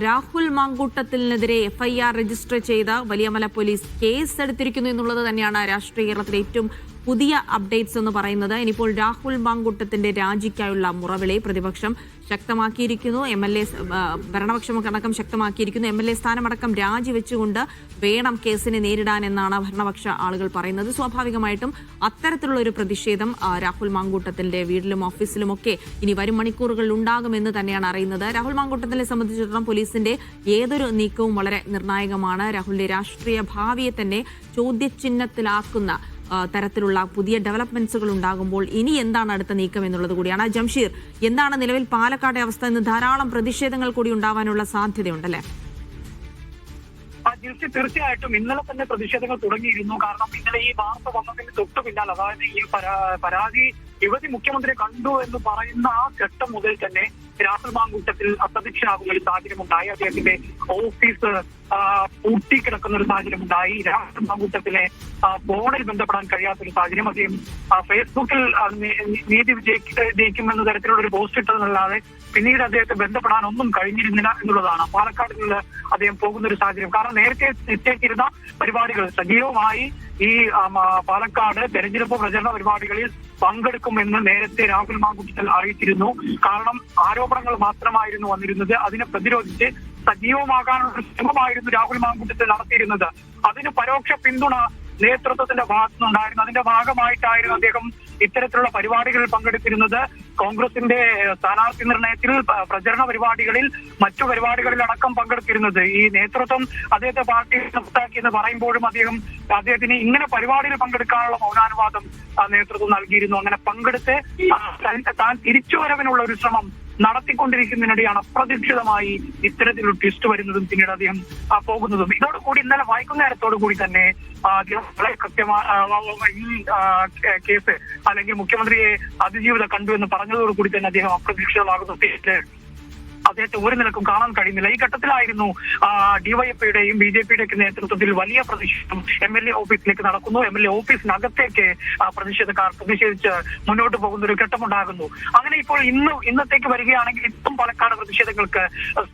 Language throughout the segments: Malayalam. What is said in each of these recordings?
രാഹുൽ മാങ്കൂട്ടത്തിനെതിരെ എഫ്ഐആർ രജിസ്റ്റർ ചെയ്ത വലിയമല പോലീസ് കേസെടുത്തിരിക്കുന്നു എന്നുള്ളത് തന്നെയാണ് രാഷ്ട്രീയ കേരളത്തിലെ ഏറ്റവും പുതിയ അപ്ഡേറ്റ്സ് എന്ന് പറയുന്നത്. ഇനിയിപ്പോൾ രാഹുൽ മാങ്കൂട്ടത്തിന്റെ രാജിക്കായുള്ള മുറവിളി പ്രതിപക്ഷം ശക്തമാക്കിയിരിക്കുന്നു. ഭരണപക്ഷമടക്കം ശക്തമാക്കിയിരിക്കുന്നു. MLA സ്ഥാനമടക്കം രാജിവെച്ചുകൊണ്ട് വേണം കേസിനെ നേരിടാൻ എന്നാണ് ഭരണപക്ഷ ആളുകൾ പറയുന്നത്. സ്വാഭാവികമായിട്ടും അത്തരത്തിലുള്ള ഒരു പ്രതിഷേധം രാഹുൽ മാങ്കൂട്ടത്തിന്റെ വീട്ടിലും ഓഫീസിലുമൊക്കെ ഇനി വരും മണിക്കൂറുകളിൽ ഉണ്ടാകുമെന്ന് തന്നെയാണ് അറിയുന്നത്. രാഹുൽ മാങ്കൂട്ടത്തിനെ സംബന്ധിച്ചിടത്തോളം പോലീസിന്റെ ഏതൊരു നീക്കവും വളരെ നിർണായകമാണ്. രാഹുലിന്റെ രാഷ്ട്രീയ ഭാവിയെ തന്നെ ചോദ്യചിഹ്നത്തിലാക്കുന്ന തരത്തിലുള്ള പുതിയ ഡെവലപ്മെന്റ്സുകൾ ഉണ്ടാകുമ്പോൾ ഇനി എന്താണ് അടുത്ത നീക്കം എന്നുള്ളത് കൂടിയാണ്. ജംഷീർ, എന്താണ് നിലവിൽ പാലക്കാട്ടെ അവസ്ഥ? ഇന്ന് ധാരാളം പ്രതിഷേധങ്ങൾ കൂടി ഉണ്ടാവാനുള്ള സാധ്യതയുണ്ടല്ലേ? തീർച്ചയായിട്ടും ഇന്നലെ തന്നെ പ്രതിഷേധങ്ങൾ തുടങ്ങിയിരുന്നു. കാരണം ഇന്നലെ ഈ വാർത്ത വന്നതിന് തൊട്ടു പിന്നാലെ, അതായത് ഈ പരാതി യുവതി മുഖ്യമന്ത്രിയെ കണ്ടു എന്ന് പറയുന്ന ആ ഘട്ടം മുതൽ തന്നെ രാഹുൽ മാങ്കൂട്ടത്തിൽ അപ്രത്യക്ഷനാകുന്ന ഒരു സാഹചര്യമുണ്ടായി. അദ്ദേഹത്തിന്റെ ഓഫീസ് പൂട്ടിക്കിടക്കുന്ന ഒരു സാഹചര്യമുണ്ടായി. രാഹുൽ മാങ്കൂട്ടത്തിലെ ഫോണിൽ ബന്ധപ്പെടാൻ കഴിയാത്തൊരു സാഹചര്യം. അദ്ദേഹം ഫേസ്ബുക്കിൽ നീതി വിജയിക്കുമെന്ന തരത്തിലുള്ള ഒരു പോസ്റ്റ് ഇട്ടതെന്നല്ലാതെ പിന്നീട് അദ്ദേഹത്തെ ബന്ധപ്പെടാൻ ഒന്നും കഴിഞ്ഞിരുന്നില്ല എന്നുള്ളതാണ്. പാലക്കാട് നിന്ന് അദ്ദേഹം പോകുന്ന ഒരു സാഹചര്യം. കാരണം നേരത്തെ നിശ്ചയിച്ചിരുന്ന പരിപാടികൾ സജീവമായി ഈ പാലക്കാട് തെരഞ്ഞെടുപ്പ് പ്രചരണ പരിപാടികളിൽ പങ്കെടുക്കുമെന്ന് നേരത്തെ രാഹുൽ മാങ്കൂട്ടത്തിൽ അറിയിച്ചിരുന്നു. കാരണം ആരോപണങ്ങൾ മാത്രമായിരുന്നു വന്നിരുന്നത്. അതിനെ പ്രതിരോധിച്ച് സജീവമാകാനുള്ള ശ്രമമായിരുന്നു രാഹുൽ മാങ്കൂട്ടത്തിൽ നടത്തിയിരുന്നത്. അതിന് പരോക്ഷ പിന്തുണ നേതൃത്വത്തിന്റെ ഭാഗത്തുനിന്നുണ്ടായിരുന്നു. അതിന്റെ ഭാഗമായിട്ടായിരുന്നു അദ്ദേഹം ഇത്തരത്തിലുള്ള പരിപാടികളിൽ പങ്കെടുത്തിരുന്നത്. കോൺഗ്രസിന്റെ സ്ഥാനാർത്ഥി നിർണയത്തിൽ, പ്രചരണ പരിപാടികളിൽ, മറ്റു പരിപാടികളിൽ അടക്കം പങ്കെടുത്തിരുന്നത്. ഈ നേതൃത്വം അദ്ദേഹത്തെ പാർട്ടി പുറത്താക്കിയെന്ന് പറയുമ്പോഴും അദ്ദേഹത്തിന് ഇങ്ങനെ പരിപാടിയിൽ പങ്കെടുക്കാനുള്ള മൗനാനുവാദം നേതൃത്വം നൽകിയിരുന്നു. അങ്ങനെ പങ്കെടുത്ത് താൻ തിരിച്ചുവരവിനുള്ള ഒരു ശ്രമം നടത്തിക്കൊണ്ടിരിക്കുന്നതിനിടെയാണ് അപ്രതീക്ഷിതമായി ഇത്തരത്തിലൊരു ട്വിസ്റ്റ് വരുന്നതും പിന്നീട് അദ്ദേഹം പോകുന്നതും. ഇതോടുകൂടി ഇന്നലെ വൈകുന്നേരത്തോടു കൂടി തന്നെ വളരെ കൃത്യമായി ഈ കേസ് അല്ലെങ്കിൽ മുഖ്യമന്ത്രിയെ അതിജീവിത കണ്ടു എന്ന് പറഞ്ഞതോടുകൂടി തന്നെ അദ്ദേഹം അപ്രതീക്ഷിതമാകുന്നു. അദ്ദേഹത്തെ ഒരു നിലക്കും കാണാൻ കഴിയുന്നില്ല. ഈ ഘട്ടത്തിലായിരുന്നു ഡിവൈഎഫ്ഐയുടെയും BJPയുടെയൊക്കെ നേതൃത്വത്തിൽ വലിയ പ്രതിഷേധം MLA ഓഫീസിലേക്ക് നടക്കുന്നു. MLA ഓഫീസിനകത്തേക്ക് പ്രതിഷേധക്കാർ പ്രതിഷേധിച്ച് മുന്നോട്ട് പോകുന്ന ഒരു ഘട്ടമുണ്ടാകുന്നു. അങ്ങനെ ഇപ്പോൾ ഇന്നത്തേക്ക് വരികയാണെങ്കിൽ ഇപ്പം പാലക്കാട് പ്രതിഷേധങ്ങൾക്ക്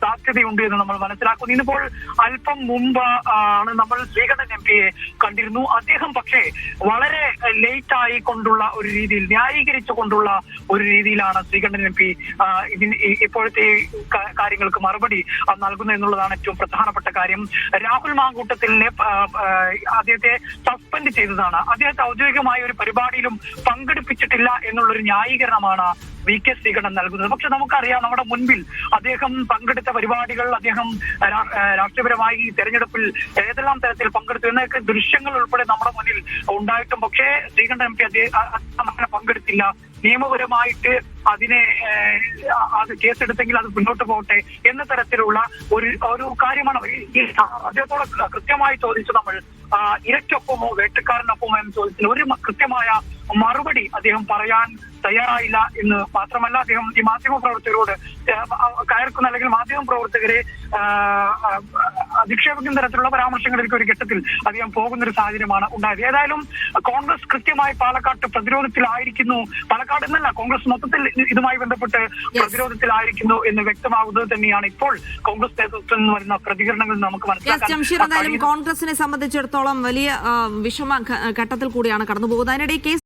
സാധ്യതയുണ്ട് എന്ന് നമ്മൾ മനസ്സിലാക്കുന്നു. ഇന്നിപ്പോൾ അല്പം മുമ്പ് ആണ് നമ്മൾ ശ്രീകണ്ഠൻ MPയെ കണ്ടിരുന്നു. അദ്ദേഹം പക്ഷേ വളരെ ലേറ്റ് ആയിക്കൊണ്ടുള്ള ഒരു രീതിയിൽ, ന്യായീകരിച്ചുകൊണ്ടുള്ള ഒരു രീതിയിലാണ് ശ്രീകണ്ഠൻ MP ഇപ്പോഴത്തെ കാര്യങ്ങൾക്ക് മറുപടി നൽകുന്നു എന്നുള്ളതാണ് ഏറ്റവും പ്രധാനപ്പെട്ട കാര്യം. രാഹുൽ മാങ്കൂട്ടത്തിനെ അദ്ദേഹത്തെ സസ്പെൻഡ് ചെയ്തതാണ്. അദ്ദേഹത്തെ ഔദ്യോഗികമായ ഒരു പരിപാടിയിലും പങ്കെടുപ്പിച്ചിട്ടില്ല എന്നുള്ളൊരു ന്യായീകരണമാണ് VK ശ്രീകണ്ഠൻ നൽകുന്നത്. പക്ഷെ നമുക്കറിയാം, നമ്മുടെ മുൻപിൽ അദ്ദേഹം പങ്കെടുത്ത പരിപാടികൾ, അദ്ദേഹം രാഷ്ട്രീയപരമായി തെരഞ്ഞെടുപ്പിൽ ഏതെല്ലാം തരത്തിൽ പങ്കെടുത്തു എന്നൊക്കെ ദൃശ്യങ്ങൾ ഉൾപ്പെടെ നമ്മുടെ മുന്നിൽ ഉണ്ടായിട്ടും പക്ഷേ ശ്രീകണ്ഠൻ MP അങ്ങനെ പങ്കെടുത്തില്ല. നിയമപരമായിട്ട് അതിനെ കേസെടുത്തെങ്കിൽ അത് മുന്നോട്ട് പോകട്ടെ എന്ന തരത്തിലുള്ള ഒരു കാര്യമാണ് അദ്ദേഹത്തോട് കൃത്യമായി ചോദിച്ചു. നമ്മൾ ഇരയ്ക്കൊപ്പമോ വേട്ടക്കാരനൊപ്പമോ എന്ന ചോദ്യത്തിന് ഒരു കൃത്യമായ മറുപടി അദ്ദേഹം പറയാൻ തയ്യാറായില്ല എന്ന് മാത്രമല്ല, അദ്ദേഹം ഈ മാധ്യമപ്രവർത്തകരോട് കയർക്കുന്ന അല്ലെങ്കിൽ മാധ്യമപ്രവർത്തകരെ അധിക്ഷേപിക്കുന്ന തരത്തിലുള്ള പരാമർശങ്ങളിലേക്ക് ഒരു ഘട്ടത്തിൽ അദ്ദേഹം പോകുന്ന ഒരു സാഹചര്യമാണ് ഉണ്ടായത്. ഏതായാലും കോൺഗ്രസ് കൃത്യമായി പാലക്കാട്ട് പ്രതിരോധത്തിലായിരിക്കുന്നു. പാലക്കാട് എന്നല്ല, കോൺഗ്രസ് മൊത്തത്തിൽ ഇതുമായി ബന്ധപ്പെട്ട് പ്രതിരോധത്തിലായിരിക്കുന്നു എന്ന് വ്യക്തമാകുന്നത് തന്നെയാണ് ഇപ്പോൾ കോൺഗ്രസ് നേതൃത്വത്തിൽ നിന്ന് വരുന്ന പ്രതികരണങ്ങൾ നമുക്ക് മനസ്സിലാക്കാൻ. കോൺഗ്രസിനെ സംബന്ധിച്ചിടത്തോളം വലിയ വിഷമ ഘട്ടത്തിൽ കൂടിയാണ് കടന്നു പോകുന്നത്. അതിനിടെ